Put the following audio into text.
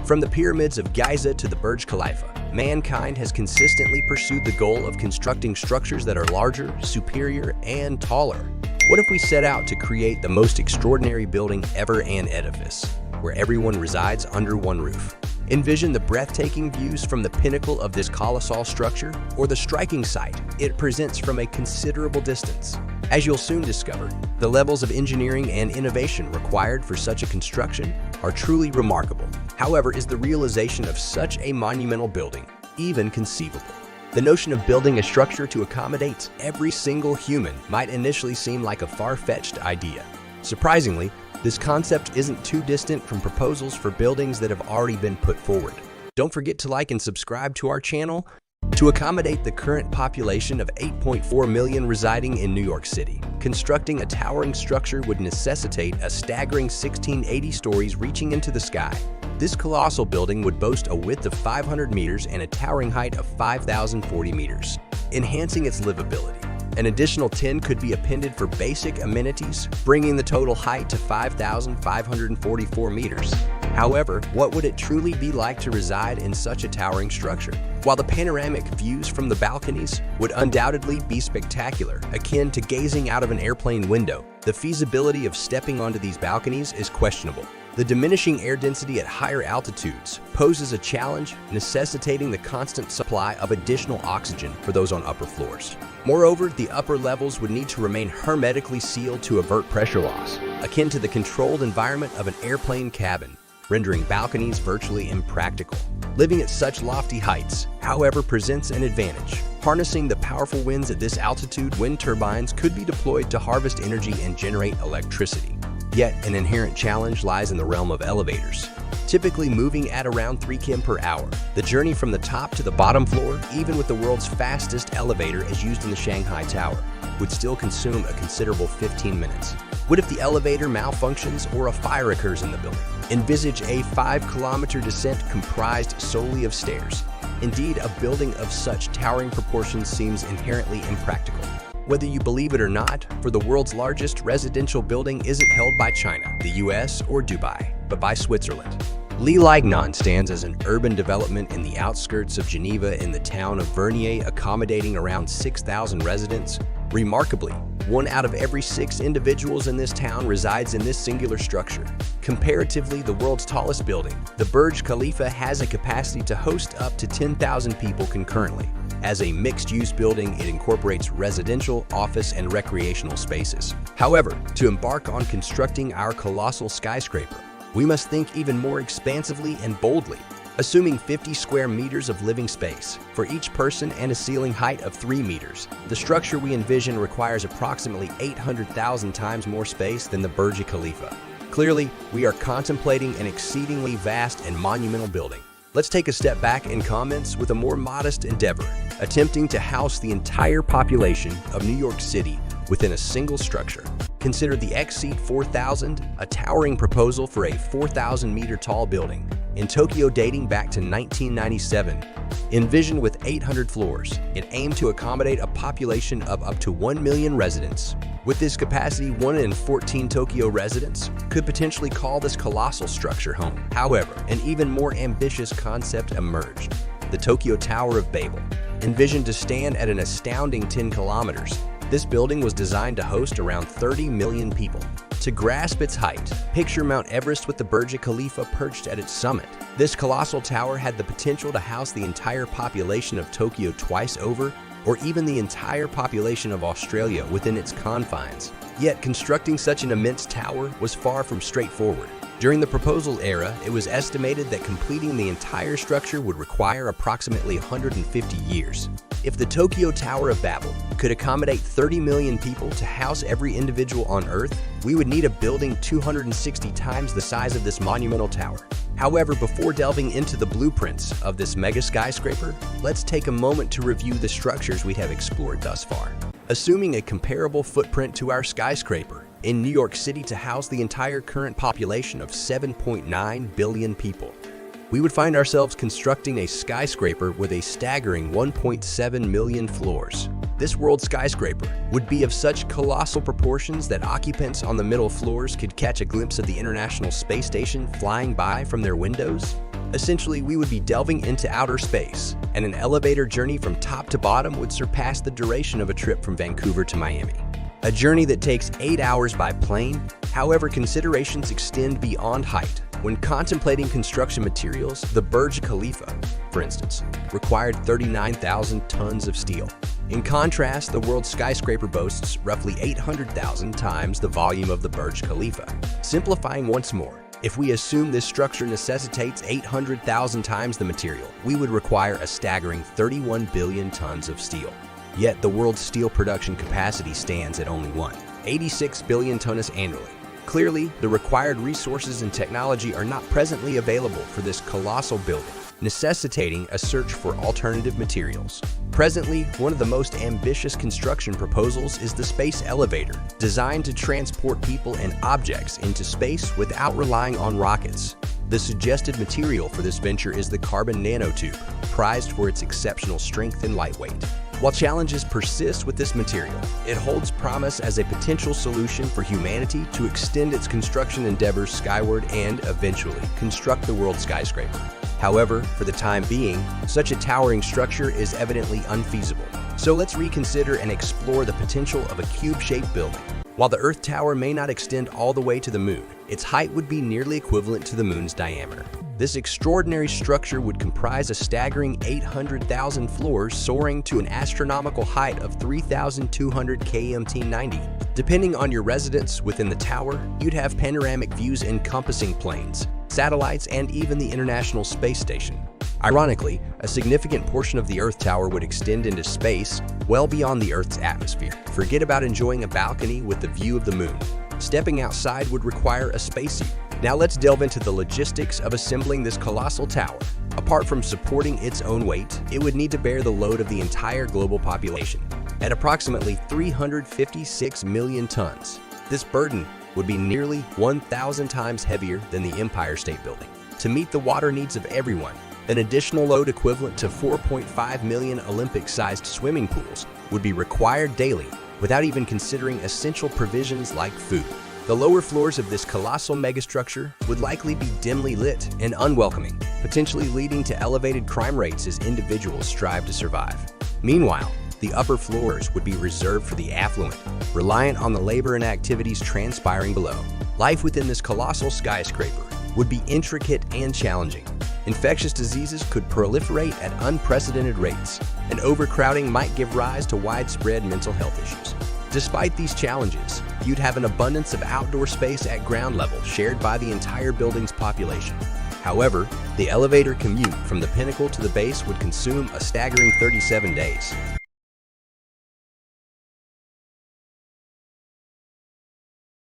From the pyramids of Giza to the Burj Khalifa, mankind has consistently pursued the goal of constructing structures that are larger, superior, and taller. What if we set out to create the most extraordinary building ever, an edifice, where everyone resides under one roof? Envision the breathtaking views from the pinnacle of this colossal structure, or the striking sight it presents from a considerable distance. As you'll soon discover, the levels of engineering and innovation required for such a construction are truly remarkable. However, is the realization of such a monumental building even conceivable? The notion of building a structure to accommodate every single human might initially seem like a far-fetched idea. Surprisingly, this concept isn't too distant from proposals for buildings that have already been put forward. Don't forget to like and subscribe to our channel. To accommodate the current population of 8.4 million residing in New York City, constructing a towering structure would necessitate a staggering 1680 stories reaching into the sky. This colossal building would boast a width of 500 meters and a towering height of 5,040 meters, enhancing its livability. An additional 10 could be appended for basic amenities, bringing the total height to 5,544 meters. However, what would it truly be like to reside in such a towering structure? While the panoramic views from the balconies would undoubtedly be spectacular, akin to gazing out of an airplane window, the feasibility of stepping onto these balconies is questionable. The diminishing air density at higher altitudes poses a challenge, necessitating the constant supply of additional oxygen for those on upper floors. Moreover, the upper levels would need to remain hermetically sealed to avert pressure loss, akin to the controlled environment of an airplane cabin, rendering balconies virtually impractical. Living at such lofty heights, however, presents an advantage. Harnessing the powerful winds at this altitude, wind turbines could be deployed to harvest energy and generate electricity. Yet, an inherent challenge lies in the realm of elevators. Typically moving at around 3 km per hour, the journey from the top to the bottom floor, even with the world's fastest elevator as used in the Shanghai Tower, would still consume a considerable 15 minutes. What if the elevator malfunctions or a fire occurs in the building? Envisage a 5-kilometer descent comprised solely of stairs. Indeed, a building of such towering proportions seems inherently impractical. Whether you believe it or not, for the world's largest residential building isn't held by China, the US, or Dubai, but by Switzerland. L'Aignan stands as an urban development in the outskirts of Geneva in the town of Vernier, accommodating around 6,000 residents. Remarkably, 1 out of every 6 individuals in this town resides in this singular structure. Comparatively, the world's tallest building, the Burj Khalifa, has a capacity to host up to 10,000 people concurrently. As a mixed-use building, it incorporates residential, office, and recreational spaces. However, to embark on constructing our colossal skyscraper, we must think even more expansively and boldly. Assuming 50 square meters of living space for each person and a ceiling height of 3 meters, the structure we envision requires approximately 800,000 times more space than the Burj Khalifa. Clearly, we are contemplating an exceedingly vast and monumental building. Let's take a step back and commence with a more modest endeavor, attempting to house the entire population of New York City within a single structure. Consider the Exceed 4000, a towering proposal for a 4,000-meter tall building in Tokyo dating back to 1997. Envisioned with 800 floors, it aimed to accommodate a population of up to 1 million residents. With this capacity, 1 in 14 Tokyo residents could potentially call this colossal structure home. However, an even more ambitious concept emerged: the Tokyo Tower of Babel. Envisioned to stand at an astounding 10 kilometers, this building was designed to host around 30 million people. To grasp its height, picture Mount Everest with the Burj Khalifa perched at its summit. This colossal tower had the potential to house the entire population of Tokyo twice over, or even the entire population of Australia within its confines. Yet constructing such an immense tower was far from straightforward. During the proposal era, it was estimated that completing the entire structure would require approximately 150 years. If the Tokyo Tower of Babel could accommodate 30 million people to house every individual on Earth, we would need a building 260 times the size of this monumental tower. However, before delving into the blueprints of this mega skyscraper, let's take a moment to review the structures we have explored thus far. Assuming a comparable footprint to our skyscraper, in New York City to house the entire current population of 7.9 billion people, we would find ourselves constructing a skyscraper with a staggering 1.7 million floors. This world skyscraper would be of such colossal proportions that occupants on the middle floors could catch a glimpse of the International Space Station flying by from their windows. Essentially, we would be delving into outer space, and an elevator journey from top to bottom would surpass the duration of a trip from Vancouver to Miami. A journey that takes 8 hours by plane. However, considerations extend beyond height. When contemplating construction materials, the Burj Khalifa, for instance, required 39,000 tons of steel. In contrast, the world's skyscraper boasts roughly 800,000 times the volume of the Burj Khalifa. Simplifying once more, if we assume this structure necessitates 800,000 times the material, we would require a staggering 31 billion tons of steel. Yet the world's steel production capacity stands at only 86 billion tons annually. Clearly, the required resources and technology are not presently available for this colossal building, necessitating a search for alternative materials. Presently, one of the most ambitious construction proposals is the space elevator, designed to transport people and objects into space without relying on rockets. The suggested material for this venture is the carbon nanotube, prized for its exceptional strength and lightweight. While challenges persist with this material, it holds promise as a potential solution for humanity to extend its construction endeavors skyward and, eventually, construct the world's skyscraper. However, for the time being, such a towering structure is evidently unfeasible. So let's reconsider and explore the potential of a cube-shaped building. While the Earth Tower may not extend all the way to the moon, its height would be nearly equivalent to the moon's diameter. This extraordinary structure would comprise a staggering 800,000 floors soaring to an astronomical height of 3,200 kmt/90. Depending on your residence within the tower, you'd have panoramic views encompassing planes, satellites, and even the International Space Station. Ironically, a significant portion of the Earth Tower would extend into space, well beyond the Earth's atmosphere. Forget about enjoying a balcony with the view of the moon. Stepping outside would require a spacesuit. Now let's delve into the logistics of assembling this colossal tower. Apart from supporting its own weight, it would need to bear the load of the entire global population. At approximately 356 million tons, this burden would be nearly 1,000 times heavier than the Empire State Building. To meet the water needs of everyone, an additional load equivalent to 4.5 million Olympic-sized swimming pools would be required daily, without even considering essential provisions like food. The lower floors of this colossal megastructure would likely be dimly lit and unwelcoming, potentially leading to elevated crime rates as individuals strive to survive. Meanwhile, the upper floors would be reserved for the affluent, reliant on the labor and activities transpiring below. Life within this colossal skyscraper would be intricate and challenging. Infectious diseases could proliferate at unprecedented rates, and overcrowding might give rise to widespread mental health issues. Despite these challenges, you'd have an abundance of outdoor space at ground level shared by the entire building's population. However, the elevator commute from the pinnacle to the base would consume a staggering 37 days.